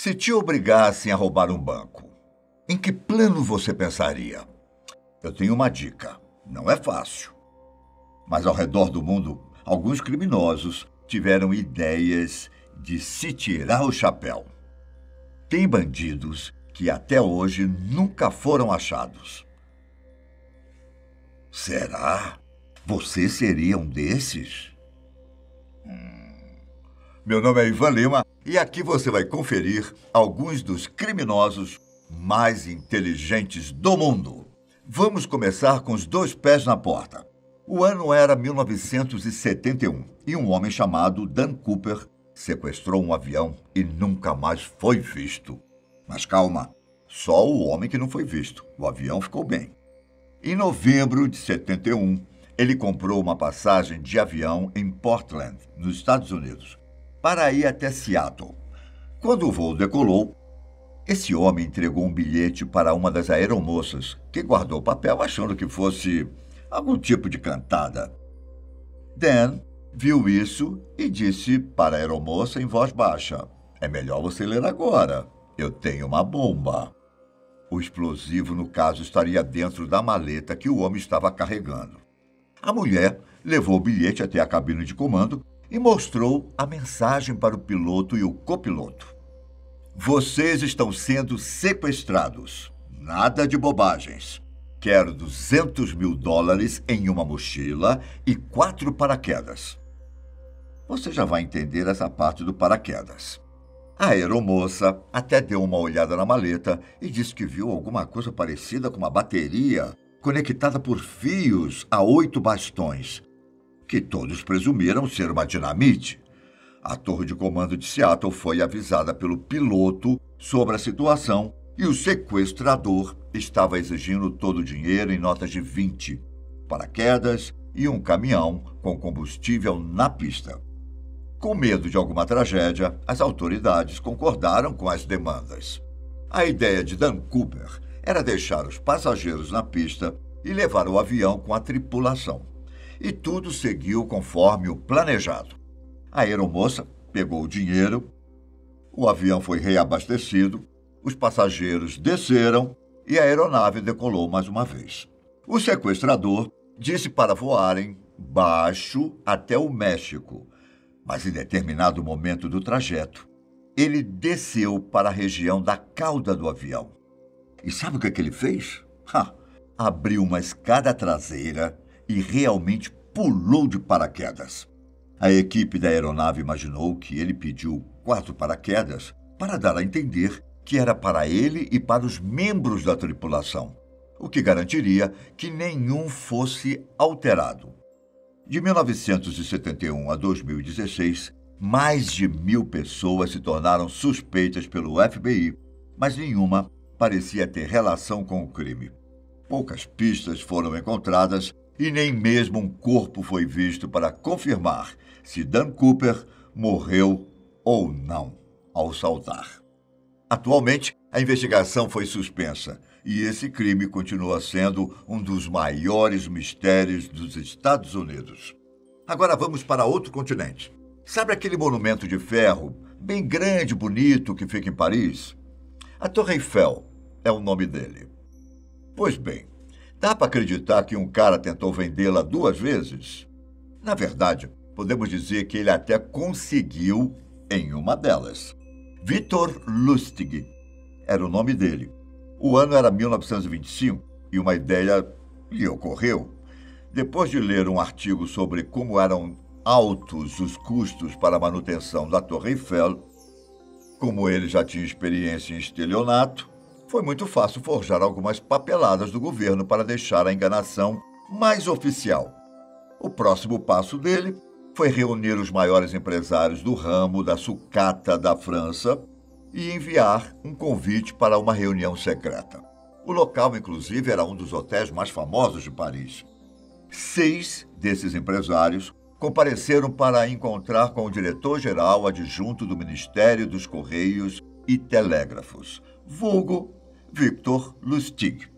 Se te obrigassem a roubar um banco, em que plano você pensaria? Eu tenho uma dica. Não é fácil. Mas ao redor do mundo, alguns criminosos tiveram ideias de se tirar o chapéu. Tem bandidos que até hoje nunca foram achados. Será? Você seria um desses? Meu nome é Ivan Lima e aqui você vai conferir alguns dos criminosos mais inteligentes do mundo. Vamos começar com os dois pés na porta. O ano era 1971 e um homem chamado Dan Cooper sequestrou um avião e nunca mais foi visto. Mas calma, só o homem que não foi visto. O avião ficou bem. Em novembro de 71, ele comprou uma passagem de avião em Portland, nos Estados Unidos, para ir até Seattle. Quando o voo decolou, esse homem entregou um bilhete para uma das aeromoças, que guardou o papel achando que fosse algum tipo de cantada. Dan viu isso e disse para a aeromoça em voz baixa: "É melhor você ler agora. Eu tenho uma bomba." O explosivo, no caso, estaria dentro da maleta que o homem estava carregando. A mulher levou o bilhete até a cabine de comando e mostrou a mensagem para o piloto e o copiloto. "Vocês estão sendo sequestrados. Nada de bobagens. Quero $200 mil em uma mochila e 4 paraquedas." Você já vai entender essa parte do paraquedas. A aeromoça até deu uma olhada na maleta e disse que viu alguma coisa parecida com uma bateria conectada por fios a 8 bastões, que todos presumiram ser uma dinamite. A torre de comando de Seattle foi avisada pelo piloto sobre a situação e o sequestrador estava exigindo todo o dinheiro em notas de 20, paraquedas e um caminhão com combustível na pista. Com medo de alguma tragédia, as autoridades concordaram com as demandas. A ideia de Dan Cooper era deixar os passageiros na pista e levar o avião com a tripulação. E tudo seguiu conforme o planejado. A aeromoça pegou o dinheiro, o avião foi reabastecido, os passageiros desceram e a aeronave decolou mais uma vez. O sequestrador disse para voarem baixo até o México, mas em determinado momento do trajeto, ele desceu para a região da cauda do avião. E sabe o que ele fez? Abriu uma escada traseira e realmente pulou de paraquedas. A equipe da aeronave imaginou que ele pediu 4 paraquedas para dar a entender que era para ele e para os membros da tripulação, o que garantiria que nenhum fosse alterado. De 1971 a 2016, mais de 1.000 pessoas se tornaram suspeitas pelo FBI, mas nenhuma parecia ter relação com o crime. Poucas pistas foram encontradas e nem mesmo um corpo foi visto para confirmar se Dan Cooper morreu ou não ao saltar. Atualmente, a investigação foi suspensa e esse crime continua sendo um dos maiores mistérios dos Estados Unidos. Agora vamos para outro continente. Sabe aquele monumento de ferro, bem grande e bonito, que fica em Paris? A Torre Eiffel é o nome dele. Pois bem, dá para acreditar que um cara tentou vendê-la 2 vezes? Na verdade, podemos dizer que ele até conseguiu em uma delas. Victor Lustig era o nome dele. O ano era 1925 e uma ideia lhe ocorreu. Depois de ler um artigo sobre como eram altos os custos para a manutenção da Torre Eiffel, como ele já tinha experiência em estelionato, foi muito fácil forjar algumas papeladas do governo para deixar a enganação mais oficial. O próximo passo dele foi reunir os maiores empresários do ramo da sucata da França e enviar um convite para uma reunião secreta. O local, inclusive, era um dos hotéis mais famosos de Paris. 6 desses empresários compareceram para encontrar com o diretor-geral adjunto do Ministério dos Correios e Telégrafos, vulgo Victor Lustig.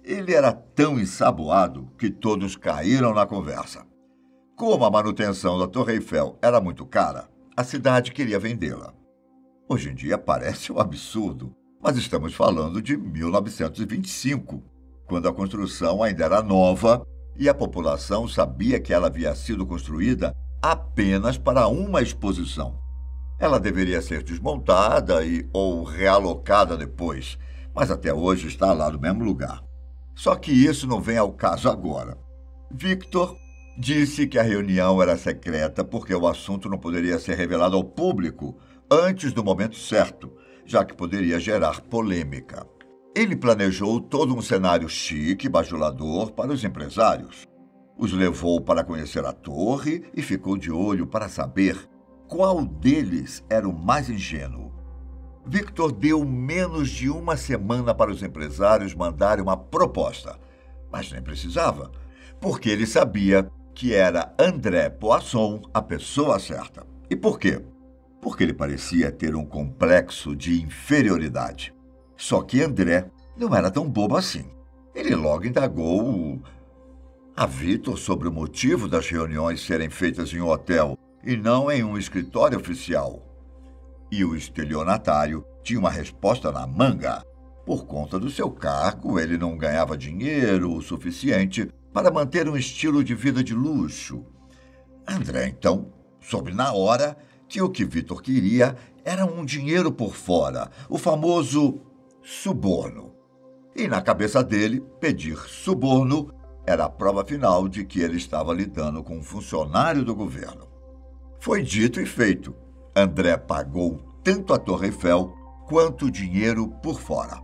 Ele era tão ensaboado que todos caíram na conversa. Como a manutenção da Torre Eiffel era muito cara, a cidade queria vendê-la. Hoje em dia parece um absurdo, mas estamos falando de 1925, quando a construção ainda era nova e a população sabia que ela havia sido construída apenas para uma exposição. Ela deveria ser desmontada ou realocada depois, mas até hoje está lá no mesmo lugar. Só que isso não vem ao caso agora. Victor disse que a reunião era secreta porque o assunto não poderia ser revelado ao público antes do momento certo, já que poderia gerar polêmica. Ele planejou todo um cenário chique e bajulador para os empresários. Os levou para conhecer a torre e ficou de olho para saber qual deles era o mais ingênuo. Victor deu menos de uma semana para os empresários mandarem uma proposta, mas nem precisava, porque ele sabia que era André Poisson a pessoa certa. E por quê? Porque ele parecia ter um complexo de inferioridade. Só que André não era tão bobo assim. Ele logo indagou a Victor sobre o motivo das reuniões serem feitas em um hotel e não em um escritório oficial. E o estelionatário tinha uma resposta na manga. Por conta do seu cargo, ele não ganhava dinheiro o suficiente para manter um estilo de vida de luxo. André, então, soube na hora que o que Victor queria era um dinheiro por fora, o famoso suborno. E na cabeça dele, pedir suborno era a prova final de que ele estava lidando com um funcionário do governo. Foi dito e feito. André pagou tanto a Torre Eiffel quanto dinheiro por fora.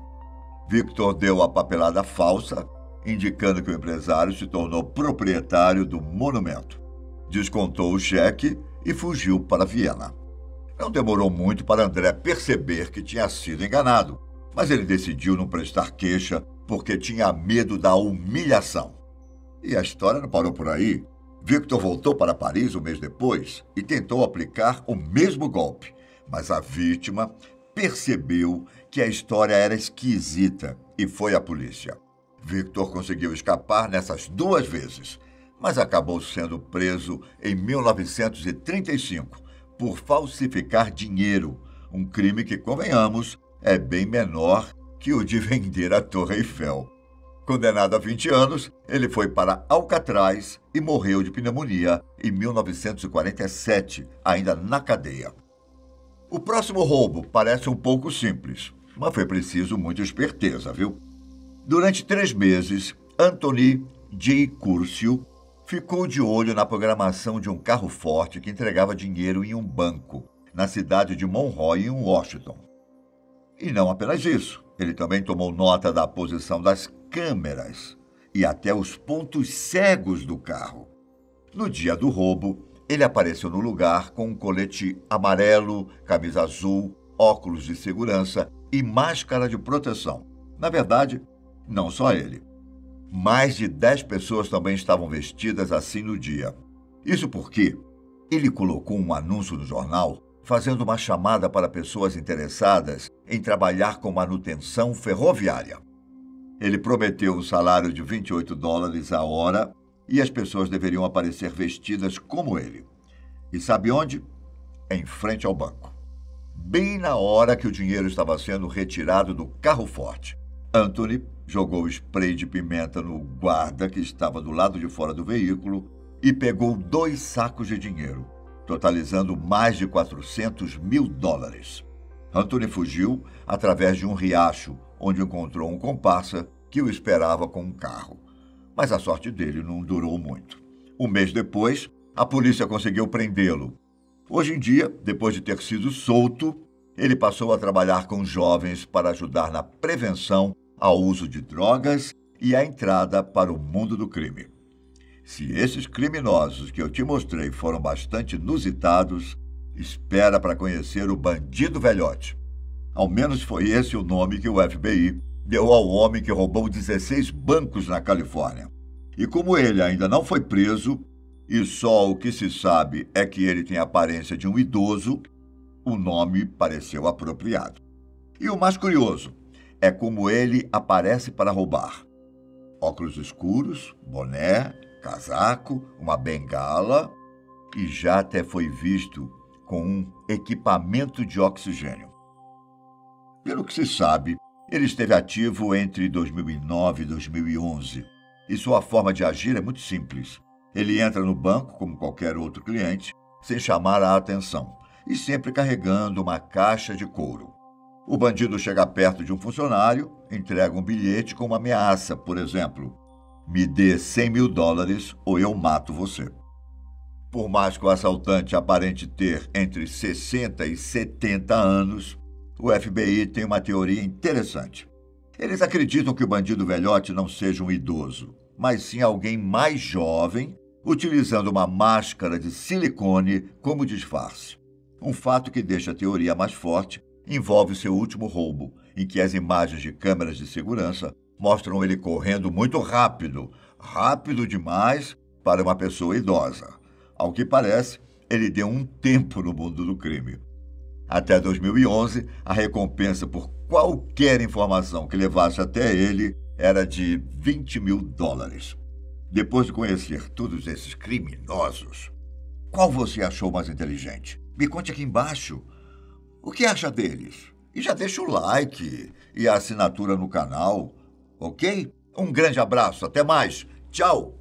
Victor deu a papelada falsa, indicando que o empresário se tornou proprietário do monumento. Descontou o cheque e fugiu para Viena. Não demorou muito para André perceber que tinha sido enganado, mas ele decidiu não prestar queixa porque tinha medo da humilhação. E a história não parou por aí. Victor voltou para Paris um mês depois e tentou aplicar o mesmo golpe, mas a vítima percebeu que a história era esquisita e foi à polícia. Victor conseguiu escapar nessas 2 vezes, mas acabou sendo preso em 1935 por falsificar dinheiro, um crime que, convenhamos, é bem menor que o de vender a Torre Eiffel. Condenado a 20 anos, ele foi para Alcatraz e morreu de pneumonia em 1947, ainda na cadeia. O próximo roubo parece um pouco simples, mas foi preciso muita esperteza, viu? Durante 3 meses, Anthony J. Curcio ficou de olho na programação de um carro forte que entregava dinheiro em um banco, na cidade de Monroe, em Washington. E não apenas isso, ele também tomou nota da posição das câmeras e até os pontos cegos do carro. No dia do roubo, ele apareceu no lugar com um colete amarelo, camisa azul, óculos de segurança e máscara de proteção. Na verdade, não só ele. Mais de 10 pessoas também estavam vestidas assim no dia. Isso porque ele colocou um anúncio no jornal fazendo uma chamada para pessoas interessadas em trabalhar com manutenção ferroviária. Ele prometeu um salário de $28 a hora e as pessoas deveriam aparecer vestidas como ele. E sabe onde? Em frente ao banco. Bem na hora que o dinheiro estava sendo retirado do carro forte. Anthony jogou spray de pimenta no guarda que estava do lado de fora do veículo e pegou 2 sacos de dinheiro, totalizando mais de $400 mil. Anthony fugiu através de um riacho, onde encontrou um comparsa que o esperava com um carro. Mas a sorte dele não durou muito. Um mês depois, a polícia conseguiu prendê-lo. Hoje em dia, depois de ter sido solto, ele passou a trabalhar com jovens para ajudar na prevenção ao uso de drogas e à entrada para o mundo do crime. Se esses criminosos que eu te mostrei foram bastante inusitados, espera para conhecer o Bandido Velhote. Ao menos foi esse o nome que o FBI deu ao homem que roubou 16 bancos na Califórnia. E como ele ainda não foi preso, e só o que se sabe é que ele tem a aparência de um idoso, o nome pareceu apropriado. E o mais curioso é como ele aparece para roubar. Óculos escuros, boné, casaco, uma bengala e já até foi visto com um equipamento de oxigênio. Pelo que se sabe, ele esteve ativo entre 2009 e 2011. E sua forma de agir é muito simples. Ele entra no banco como qualquer outro cliente, sem chamar a atenção, e sempre carregando uma caixa de couro. O bandido chega perto de um funcionário, entrega um bilhete com uma ameaça, por exemplo: me dê $100.000 ou eu mato você. Por mais que o assaltante aparente ter entre 60 e 70 anos, o FBI tem uma teoria interessante. Eles acreditam que o bandido velhote não seja um idoso, mas sim alguém mais jovem, utilizando uma máscara de silicone como disfarce. Um fato que deixa a teoria mais forte envolve seu último roubo, em que as imagens de câmeras de segurança mostram ele correndo muito rápido, rápido demais para uma pessoa idosa. Ao que parece, ele deu um tempo no mundo do crime. Até 2011, a recompensa por qualquer informação que levasse até ele era de $20.000. Depois de conhecer todos esses criminosos, qual você achou mais inteligente? Me conte aqui embaixo. O que acha deles? E já deixa o like e a assinatura no canal, ok? Um grande abraço, até mais. Tchau!